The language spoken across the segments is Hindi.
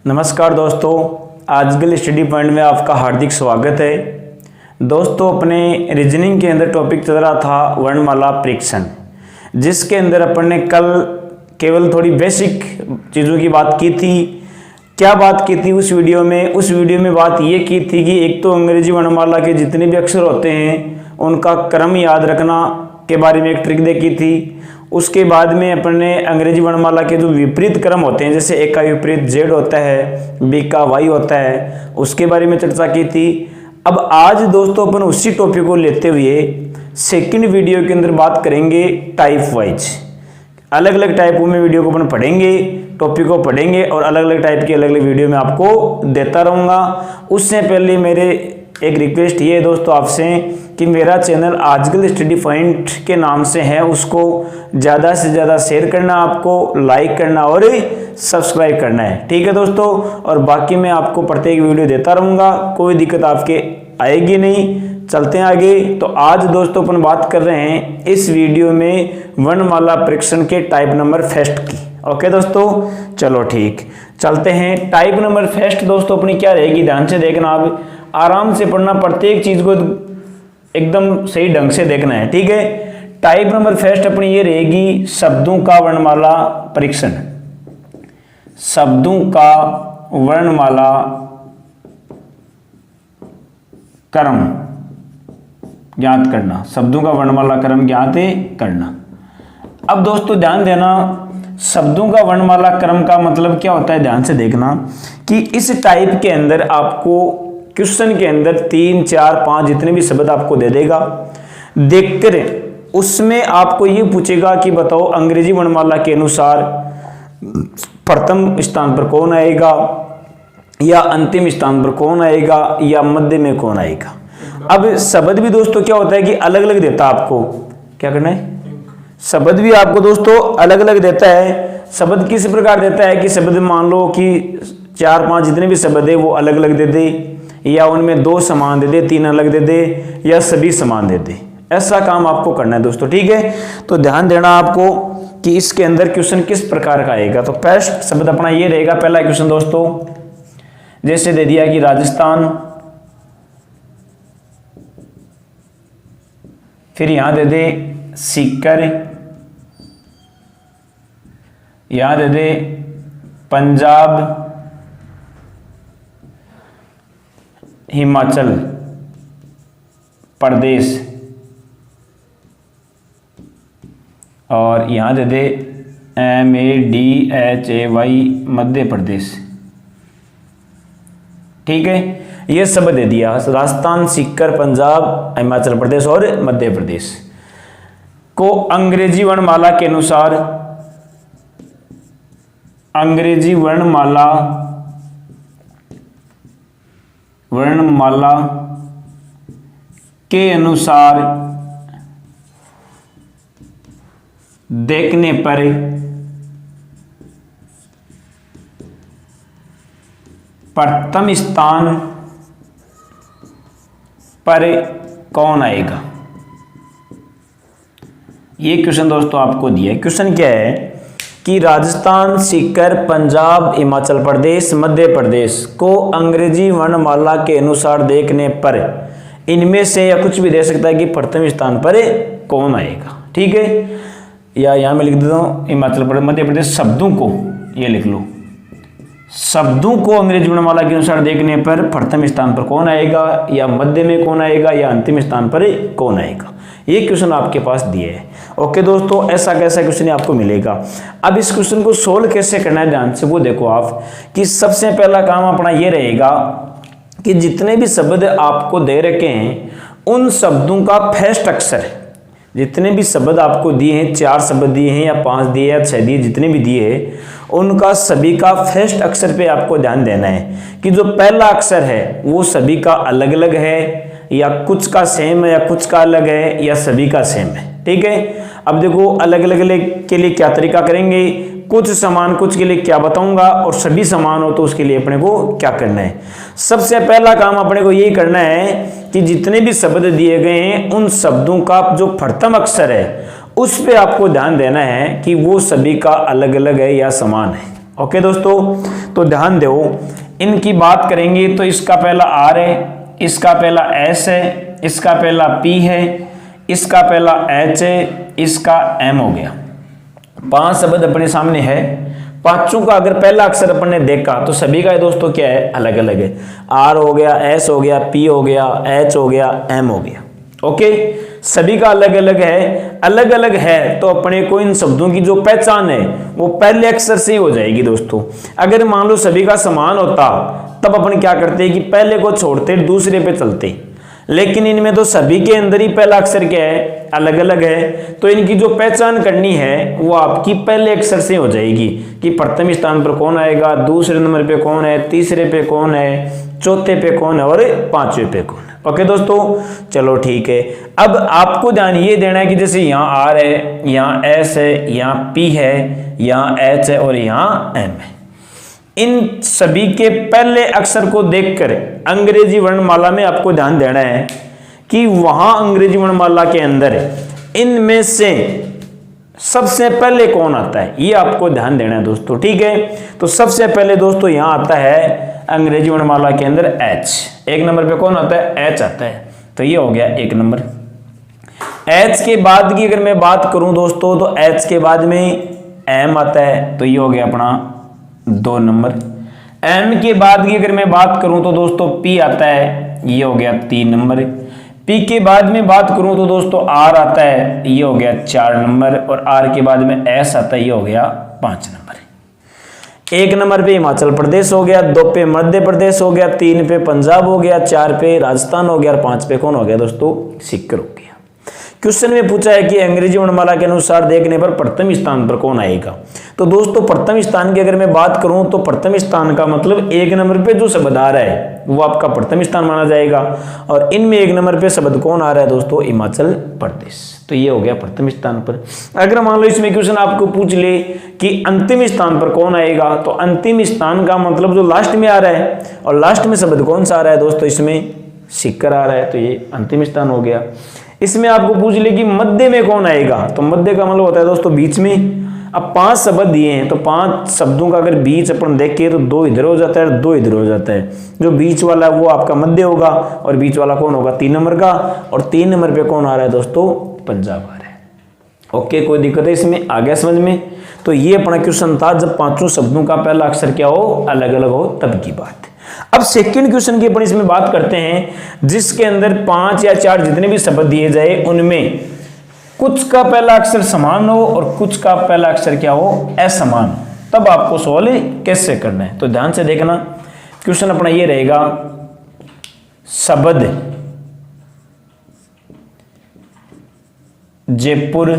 नमस्कार दोस्तों, आजकल स्टडी पॉइंट में आपका हार्दिक स्वागत है। दोस्तों, अपने रीजनिंग के अंदर टॉपिक चल रहा था वर्णमाला परीक्षण, जिसके अंदर अपन ने कल केवल थोड़ी बेसिक चीज़ों की बात की थी। क्या बात की थी उस वीडियो में बात ये की थी कि एक तो अंग्रेजी वर्णमाला के जितने भी अक्षर होते हैं उनका क्रम याद रखना के बारे में एक ट्रिक देखी थी। उसके बाद में अपन ने अंग्रेजी वर्णमाला के जो विपरीत क्रम होते हैं, जैसे ए का विपरीत जेड होता है, बी का वाई होता है, उसके बारे में चर्चा की थी। अब आज दोस्तों अपन उसी टॉपिक को लेते हुए सेकंड वीडियो के अंदर बात करेंगे टाइप वाइज। अलग अलग टाइपों में वीडियो को अपन पढ़ेंगे, टॉपिक को पढ़ेंगे और अलग अलग टाइप की अलग अलग वीडियो में आपको देता रहूँगा। उससे पहले मेरे एक रिक्वेस्ट ये है दोस्तों आपसे कि मेरा चैनल आजकल स्टडी पॉइंट के नाम से है, उसको ज़्यादा से ज़्यादा शेयर करना, आपको लाइक करना और सब्सक्राइब करना है, ठीक है दोस्तों। और बाकी मैं आपको प्रत्येक वीडियो देता रहूँगा, कोई दिक्कत आपके आएगी नहीं। चलते हैं आगे। तो आज दोस्तों अपन बात कर रहे हैं इस वीडियो में वर्णमाला परीक्षण के टाइप नंबर फर्स्ट की। ओके दोस्तों, चलो ठीक, चलते हैं। टाइप नंबर फर्स्ट दोस्तों अपनी क्या रहेगी, ध्यान से देखना, आप आराम से पढ़ना, प्रत्येक चीज को एकदम सही ढंग से देखना है, ठीक है। टाइप नंबर फर्स्ट अपनी ये रहेगी शब्दों का वर्णमाला परीक्षण। शब्दों का वर्णमाला क्रम ज्ञात करना, शब्दों का वर्णमाला क्रम ज्ञात करना। अब दोस्तों ध्यान देना, शब्दों का वर्णमाला क्रम का मतलब क्या होता है, ध्यान से देखना कि इस टाइप के अंदर आपको क्वेश्चन के अंदर 3, 4, 5 जितने भी शब्द आपको दे देगा, देखकर उसमें आपको ये पूछेगा कि बताओ अंग्रेजी वर्णमाला के अनुसार प्रथम स्थान पर कौन आएगा, या अंतिम स्थान पर कौन आएगा, या मध्य में कौन आएगा। अब शब्द भी दोस्तों क्या होता है कि अलग अलग देता है आपको, क्या करना है, शब्द भी आपको दोस्तों अलग अलग देता है। शब्द किस प्रकार देता है कि शब्द मान लो कि 4, 5 जितने भी शब्द है वो अलग अलग दे दे, या उनमें 2 समान दे दे, 3 अलग दे दे, या सभी समान दे दे। ऐसा काम आपको करना है दोस्तों, ठीक है। तो ध्यान देना आपको कि इसके अंदर क्वेश्चन किस प्रकार का आएगा। तो फर्स्ट शब्द अपना ये रहेगा, पहला क्वेश्चन दोस्तों जैसे दे दिया कि राजस्थान, फिर यहां दे दे सीकर, यहां दे दे पंजाब, हिमाचल प्रदेश, और यहां दे दे MADHAY मध्य प्रदेश, ठीक है। ये सब दे दिया, राजस्थान, सीकर, पंजाब, हिमाचल प्रदेश और मध्य प्रदेश को अंग्रेजी वर्णमाला के अनुसार, अंग्रेजी वर्णमाला के अनुसार देखने पर प्रथम स्थान पर कौन आएगा। ये क्वेश्चन दोस्तों आपको दिया है। क्वेश्चन क्या है कि राजस्थान, सीकर, पंजाब, हिमाचल प्रदेश, मध्य प्रदेश को अंग्रेजी वर्णमाला के अनुसार देखने पर इनमें से, या कुछ भी दे सकता है कि प्रथम स्थान पर कौन आएगा, ठीक है। या यहां मैं लिख देता हूं हिमाचल प्रदेश, मध्य प्रदेश, शब्दों को ये लिख लो, शब्दों को अंग्रेजी वर्णमाला के अनुसार देखने पर प्रथम स्थान पर कौन आएगा, या मध्य में कौन आएगा, या अंतिम स्थान पर कौन आएगा। ये क्वेश्चन आपके पास दिए है। ओके दोस्तों, ऐसा कैसा क्वेश्चन आपको मिलेगा। अब इस क्वेश्चन को सोल्व कैसे करना है, ध्यान से वो देखो आप कि सबसे पहला काम अपना ये रहेगा कि जितने भी शब्द आपको दे रखे हैं उन शब्दों का फर्स्ट अक्षर, जितने भी शब्द आपको दिए हैं, 4 शब्द दिए हैं या 5 दिए या 6 दिए, जितने भी दिए हैं उनका सभी का फर्स्ट अक्षर पे आपको ध्यान देना है कि जो पहला अक्षर है वो सभी का अलग अलग है, या कुछ का सेम है, या कुछ का अलग है, या सभी का सेम है, ठीक है। अब देखो अलग अलग के लिए क्या तरीका करेंगे, कुछ समान कुछ के लिए क्या बताऊंगा, और सभी समान हो तो उसके लिए अपने को क्या करना है। सबसे पहला काम अपने को यही करना है कि जितने भी शब्द दिए गए हैं उन शब्दों का जो प्रथम अक्षर है उस पे आपको ध्यान देना है कि वो सभी का अलग अलग है या समान है। ओके दोस्तों, तो ध्यान दो, इनकी बात करेंगे तो इसका पहला आर है, इसका पहला एस है, इसका पहला पी है, इसका पहला एच है, इसका एम हो गया। 5 शब्द अपने सामने है। पांचों का अगर पहला अक्षर अपन ने देखा तो सभी का दोस्तों क्या है, अलग अलग है। आर हो गया, एस हो गया, पी हो गया, एच हो गया, एम हो गया। ओके, सभी का अलग अलग है। अलग अलग है तो अपने को इन शब्दों की जो पहचान है वो पहले अक्षर से ही हो जाएगी दोस्तों। अगर मान लो सभी का समान होता तब अपन क्या करते कि पहले को छोड़ते दूसरे पे चलते, लेकिन इनमें तो सभी के अंदर ही पहला अक्षर क्या है, अलग अलग है। तो इनकी जो पहचान करनी है वो आपकी पहले अक्षर से हो जाएगी कि प्रथम स्थान पर कौन आएगा, दूसरे नंबर पे कौन है, तीसरे पे कौन है, चौथे पे कौन है और पांचवें पे कौन है। ओके दोस्तों, चलो ठीक है। अब आपको ध्यान ये देना है कि जैसे यहाँ आर है, यहाँ एस है, यहाँ पी है, यहाँ एच है और यहाँ एम है। इन सभी के पहले अक्षर को देखकर अंग्रेजी वर्णमाला में आपको ध्यान देना है कि वहां अंग्रेजी वर्णमाला के अंदर इनमें से सबसे पहले कौन आता है, ये आपको ध्यान देना है दोस्तों। ठीक है, तो सबसे पहले दोस्तों यहां आता है अंग्रेजी वर्णमाला के अंदर एच। एक नंबर पे कौन आता है, एच आता है। तो ये हो गया एक नंबर। एच के बाद की अगर मैं बात करूं दोस्तों तो एच के बाद में एम आता है, तो ये हो गया अपना 2 नंबर। एम के बाद की अगर मैं बात करूं तो दोस्तों पी आता है, ये हो गया 3 नंबर। पी के बाद में बात करूं तो दोस्तों आर आता है, ये हो गया 4 नंबर। और आर के बाद में एस आता है, ये हो गया 5 नंबर। 1 नंबर पे हिमाचल प्रदेश हो गया, 2 पे मध्य प्रदेश हो गया, 3 पे पंजाब हो गया, 4 पे राजस्थान हो गया और 5 पे कौन हो गया दोस्तों, सिक्किम हो गया। क्वेश्चन में पूछा है कि अंग्रेजी वर्णमाला के अनुसार देखने पर प्रथम स्थान पर कौन आएगा। तो दोस्तों प्रथम स्थान की अगर मैं बात करूं तो प्रथम स्थान का मतलब 1 नंबर पे जो शब्द आ रहा है वो आपका प्रथम स्थान माना जाएगा। और इनमें 1 नंबर पे शब्द कौन आ रहा है दोस्तों, हिमाचल प्रदेश। तो ये हो गया प्रथम स्थान पर। अगर मान लो इसमें क्वेश्चन आपको पूछ ले कि अंतिम स्थान पर कौन आएगा, तो अंतिम स्थान का मतलब जो लास्ट में आ रहा है, और लास्ट में शब्द कौन सा आ रहा है दोस्तों, इसमें सिक्कर आ रहा है, तो ये अंतिम स्थान हो गया। इसमें आपको पूछ ले कि मध्य में कौन आएगा, तो मध्य का मतलब होता है दोस्तों बीच में। अब 5 शब्द दिए हैं तो 5 शब्दों का अगर बीच अपन देखें तो 2 इधर हो जाता है, 2 इधर हो जाता है। जो बीच वाला है वो आपका मध्य होगा, और बीच वाला कौन होगा, 3 नंबर का। और 3 नंबर पे कौन आ रहा है दोस्तों, पंजाब आ रहा है। ओके, कोई दिक्कत है इसमें, आ गया समझ में। तो ये अपना क्वेश्चन था जब 5 शब्दों का पहला अक्षर क्या हो, अलग अलग हो, तब की बात। अब सेकंड क्वेश्चन की अपन इसमें बात करते हैं जिसके अंदर 5 या 4 जितने भी शब्द दिए जाए उनमें कुछ का पहला अक्षर समान हो और कुछ का पहला अक्षर क्या हो, असमान। तब आपको सवाल कैसे करना है, तो ध्यान से देखना। क्वेश्चन अपना ये रहेगा, शब्द जयपुर,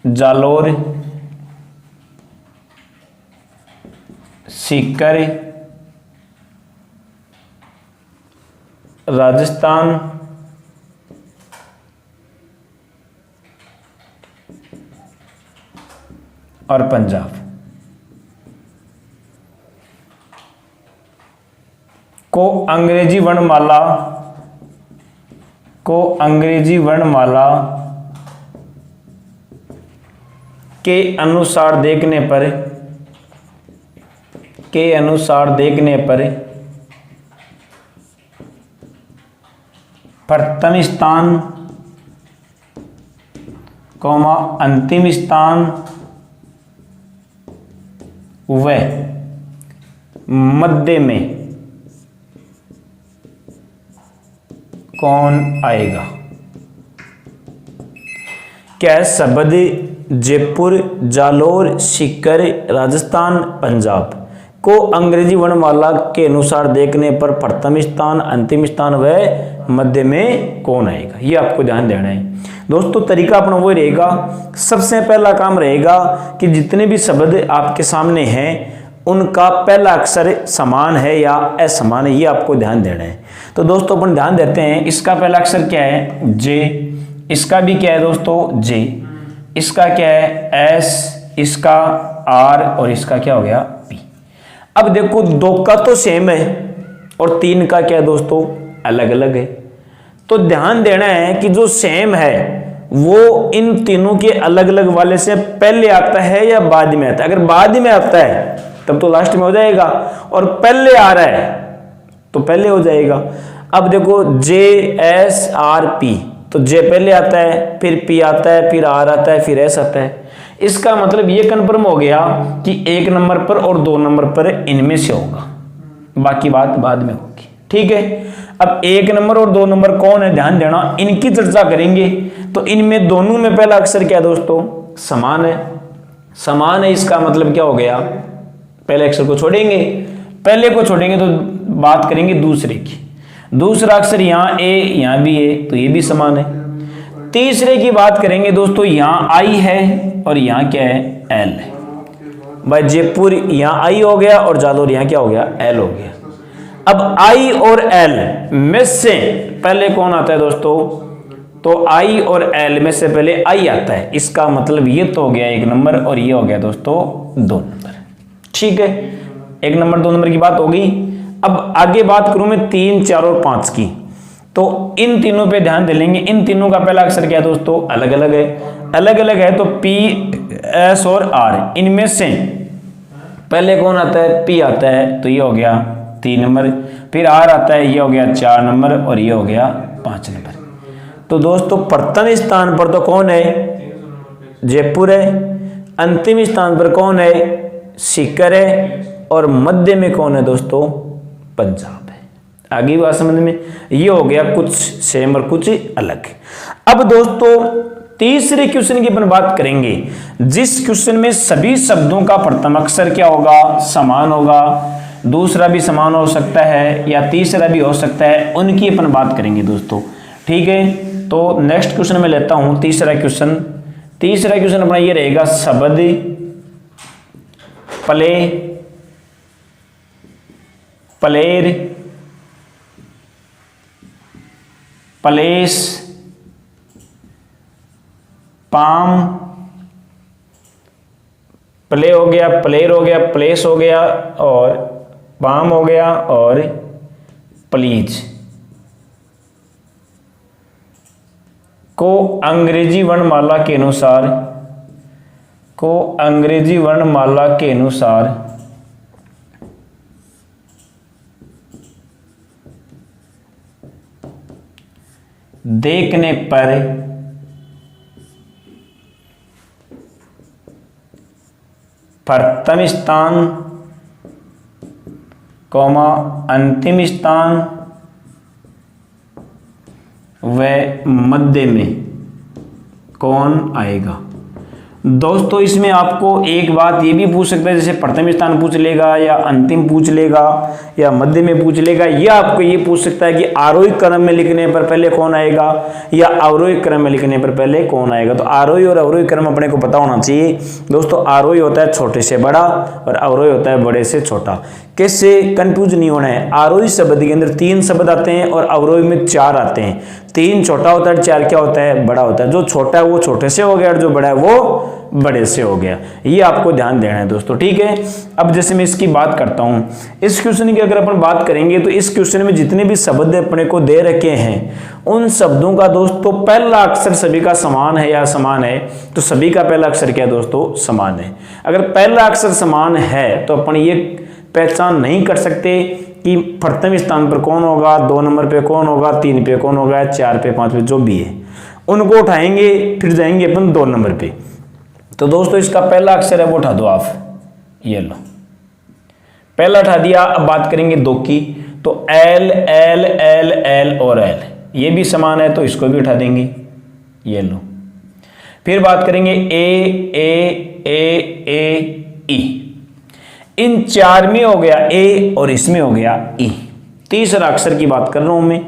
जालोर, सीकर, राजस्थान, और पंजाब को अंग्रेजी वर्णमाला के अनुसार देखने पर प्रथम स्थान, अंतिम स्थान व मध्य में कौन आएगा। क्या शब्द जयपुर, जालोर, सीकर, राजस्थान, पंजाब को अंग्रेजी वर्णमाला के अनुसार देखने पर प्रथम स्थान, अंतिम स्थान व मध्य में कौन आएगा, ये आपको ध्यान देना है दोस्तों। तरीका अपना वो रहेगा, सबसे पहला काम रहेगा कि जितने भी शब्द आपके सामने हैं उनका पहला अक्षर समान है या असमान है, ये आपको ध्यान देना है। तो दोस्तों अपन ध्यान देते हैं, इसका पहला अक्षर क्या है, जे। इसका भी क्या है दोस्तों, जे। इसका क्या है, एस। इसका आर। और इसका क्या हो गया, पी। अब देखो 2 का तो सेम है और 3 का क्या है दोस्तों, अलग अलग है। तो ध्यान देना है कि जो सेम है वो इन तीनों के अलग अलग वाले से पहले आता है या बाद में आता है। अगर बाद में आता है तब तो लास्ट में हो जाएगा, और पहले आ रहा है तो पहले हो जाएगा। अब देखो JSRP, तो जे पहले आता है, फिर पी आता है, फिर आर आता है, फिर एस आता है। इसका मतलब ये कन्फर्म हो गया कि 1 नंबर पर और 2 नंबर पर इनमें से होगा, बाकी बात बाद में होगी। ठीक है, अब 1 नंबर और 2 नंबर कौन है, ध्यान देना, इनकी चर्चा करेंगे। तो इनमें दोनों में पहला अक्षर क्या है दोस्तों, समान है। समान है इसका मतलब क्या हो गया, पहले अक्षर को छोड़ेंगे, पहले को छोड़ेंगे तो बात करेंगे दूसरे की। दूसरा अक्षर यहाँ ए, यहाँ भी ए, तो ये भी समान है। तीसरे की बात करेंगे दोस्तों, यहाँ आई है और यहाँ क्या है, एल है। भाई जयपुर यहाँ आई हो गया और जालोर यहाँ क्या हो गया, एल हो गया। अब आई और एल में से पहले कौन आता है दोस्तों, तो आई और एल में से पहले आई आता है। इसका मतलब ये तो हो गया 1 नंबर और ये हो गया दोस्तों 2 नंबर। ठीक है, 1 नंबर 2 नंबर की बात हो गई। अब आगे बात करूं मैं 3, 4 और 5 की, तो इन तीनों पे ध्यान दे लेंगे। इन तीनों का पहला अक्षर क्या है दोस्तों, अलग अलग है। अलग अलग है तो P, S और R, इनमें से पहले कौन आता है, P आता है, तो ये हो गया 3 नंबर। फिर R आता है, ये हो गया 4 नंबर और ये हो गया 5 नंबर। तो दोस्तों प्रथम स्थान पर तो कौन है, जयपुर है। अंतिम स्थान पर कौन है, सीकर है। और मध्य में कौन है दोस्तों, पंजाब है। आगे बात समझ में, ये हो गया कुछ सेम और कुछ अलग। अब दोस्तों तीसरे क्वेश्चन की अपन बात करेंगे, जिस क्वेश्चन में सभी शब्दों का प्रथम अक्षर क्या होगा, समान होगा, दूसरा भी समान हो सकता है या तीसरा भी हो सकता है, उनकी अपन बात करेंगे दोस्तों। ठीक है, तो नेक्स्ट क्वेश्चन में लेता हूं तीसरा क्वेश्चन। तीसरा क्वेश्चन अपना ये रहेगा, शब्द play, player, place, palm, play हो गया, प्लेयर हो गया, प्लेस हो गया और पाम हो गया और प्लीज को अंग्रेजी वर्णमाला के अनुसार, को अंग्रेजी वर्णमाला के अनुसार देखने पर प्रथम स्थान, कौमा अंतिम स्थान व मध्य में कौन आएगा। दोस्तों इसमें आपको एक बात ये भी पूछ सकता है, जैसे प्रथम स्थान पूछ लेगा या अंतिम पूछ लेगा या मध्य में पूछ लेगा, या आपको ये पूछ सकता है कि आरोही क्रम में लिखने पर पहले कौन आएगा या अवरोही क्रम में लिखने पर पहले कौन आएगा। तो आरोही और अवरोही क्रम अपने को पता होना चाहिए दोस्तों। आरोही होता है छोटे से बड़ा और अवरोही होता है बड़े से छोटा। कैसे कंफ्यूज नहीं होना है, आरोही शब्द के अंदर 3 शब्द आते हैं और अवरोही में 4 आते हैं। 3 छोटा होता है, 4 क्या होता है, बड़ा होता है। जो छोटा है वो छोटे से हो गया और जो बड़ा है वो बड़े से हो गया। ये आपको ध्यान देना है दोस्तों। ठीक है, अब जैसे मैं इसकी बात करता हूं, इस क्वेश्चन की अगर अपन बात करेंगे तो इस क्वेश्चन में जितने भी शब्द अपने को दे रखे हैं, उन शब्दों का दोस्तों पहला अक्षर सभी का समान है या समान है, तो सभी का पहला अक्षर क्या है दोस्तों, समान है। अगर पहला अक्षर समान है तो अपन ये पहचान नहीं कर सकते कि प्रथम स्थान पर कौन होगा, 2 नंबर पे कौन होगा, 3 पे कौन होगा, 4 पे, 5 पे, जो भी है उनको उठाएंगे, फिर जाएंगे अपन 2 नंबर पे। तो दोस्तों इसका पहला अक्षर है वो उठा दो आप, ये लो पहला उठा दिया। अब बात करेंगे 2 की, तो एल, एल, एल, एल और एल, ये भी समान है तो इसको भी उठा देंगे, ये लो। फिर बात करेंगे ए, ए, ए, ए, ई, इन 4 में हो गया ए और इसमें हो गया ई। तीसरा अक्षर की बात कर रहा हूं मैं,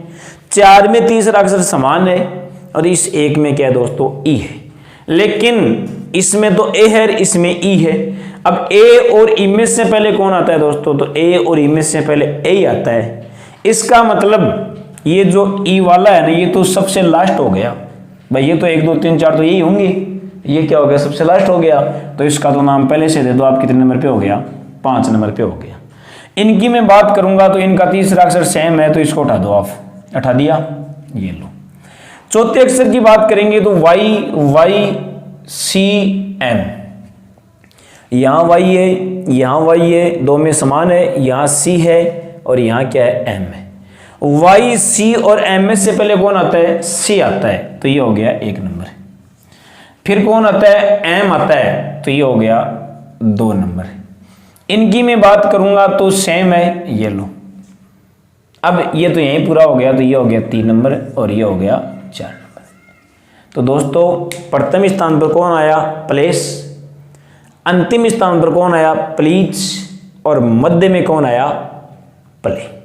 4 में तीसरा अक्षर समान है और इस एक में क्या है दोस्तों, ई है। लेकिन इसमें तो ए है, इसमें ई है। अब ए और ई में से पहले कौन आता है दोस्तों, तो ए और ई में से पहले ए ही आता है। इसका मतलब ये जो ई वाला है ना, ये तो सबसे लास्ट हो गया भाई। ये तो 1, 2, 3, 4 तो यही होंगे, ये क्या हो गया, सबसे लास्ट हो गया। तो इसका तो नाम पहले से दे दो आप, कितने नंबर पे हो गया, 5 नंबर पे हो गया। इनकी मैं बात करूंगा तो इनका तीसरा अक्षर सेम है तो इसको उठा दो आप, उठा दिया, ये लो। चौथे अक्षर की बात करेंगे तो वाई सी एम, यहां वाई है, यहां वाई है, दो में समान है, यहां सी है और यहां क्या है, एम है। वाई सी और एम में से पहले कौन आता है, सी आता है, तो ये हो गया 1 नंबर। फिर कौन आता है, एम आता है, तो ये हो गया 2 नंबर। इनकी मैं बात करूंगा तो सेम है, ये लो। अब ये तो यहीं पूरा हो गया, तो ये हो गया 3 नंबर और ये हो गया 4 नंबर। तो दोस्तों प्रथम स्थान पर कौन आया, प्लेस, अंतिम स्थान पर कौन आया, प्लीज, और मध्य में कौन आया, प्ले।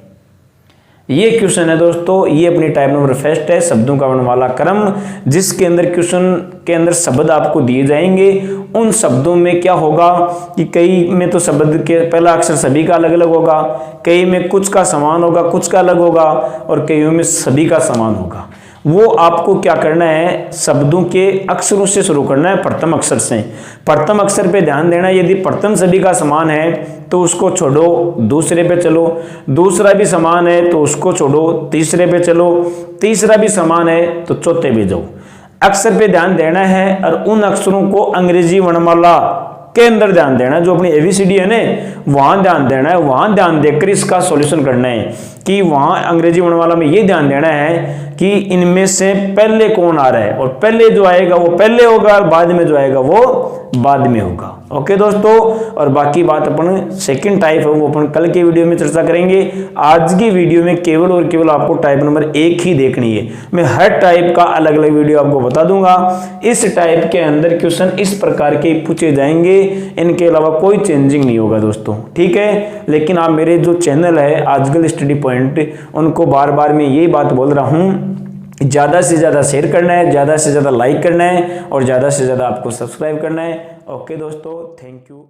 ये क्वेश्चन है दोस्तों, ये अपनी टाइप नंबर फर्स्ट है, शब्दों का वर्णमाला क्रम, जिसके अंदर क्वेश्चन के अंदर शब्द आपको दिए जाएंगे। उन शब्दों में क्या होगा कि कई में तो शब्द के पहला अक्षर सभी का अलग अलग होगा, कई में कुछ का समान होगा, कुछ का अलग होगा, और कईयों में सभी का समान होगा। वो आपको क्या करना है, शब्दों के अक्षरों से शुरू करना है, प्रथम अक्षर से। प्रथम अक्षर पे ध्यान देना, यदि प्रथम सभी का समान है तो उसको छोड़ो, दूसरे पे चलो, दूसरा भी समान है तो उसको छोड़ो, तीसरे पे चलो, तीसरा भी समान है तो चौथे पे जाओ। अक्षर पे ध्यान देना है और उन अक्षरों को अंग्रेजी वर्णमाला के अंदर ध्यान देना है, जो अपनी एबीसीडी है ना वहां ध्यान देना है, वहां ध्यान देकर इसका सॉल्यूशन करना है कि वहां अंग्रेजी वर्णमाला में ये ध्यान देना है कि इनमें से पहले कौन आ रहा है, और पहले जो आएगा वो पहले होगा और बाद में जो आएगा वो बाद में होगा। ओके दोस्तों, और बाकी बात अपन सेकंड टाइप है वो अपन कल के वीडियो में चर्चा करेंगे। आज की वीडियो में केवल और केवल आपको टाइप नंबर 1 ही देखनी है। मैं हर टाइप का अलग अलग वीडियो आपको बता दूंगा। इस टाइप के अंदर क्वेश्चन इस प्रकार के पूछे जाएंगे, इनके अलावा कोई चेंजिंग नहीं होगा दोस्तों, ठीक है। लेकिन आप मेरे जो चैनल है आजकल स्टडी पॉइंट, उनको बार बार मैं यही बात बोल रहा हूँ, ज़्यादा से ज़्यादा शेयर करना है, ज़्यादा से ज़्यादा लाइक करना है और ज़्यादा से ज़्यादा आपको सब्सक्राइब करना है। ओके दोस्तों, थैंक यू।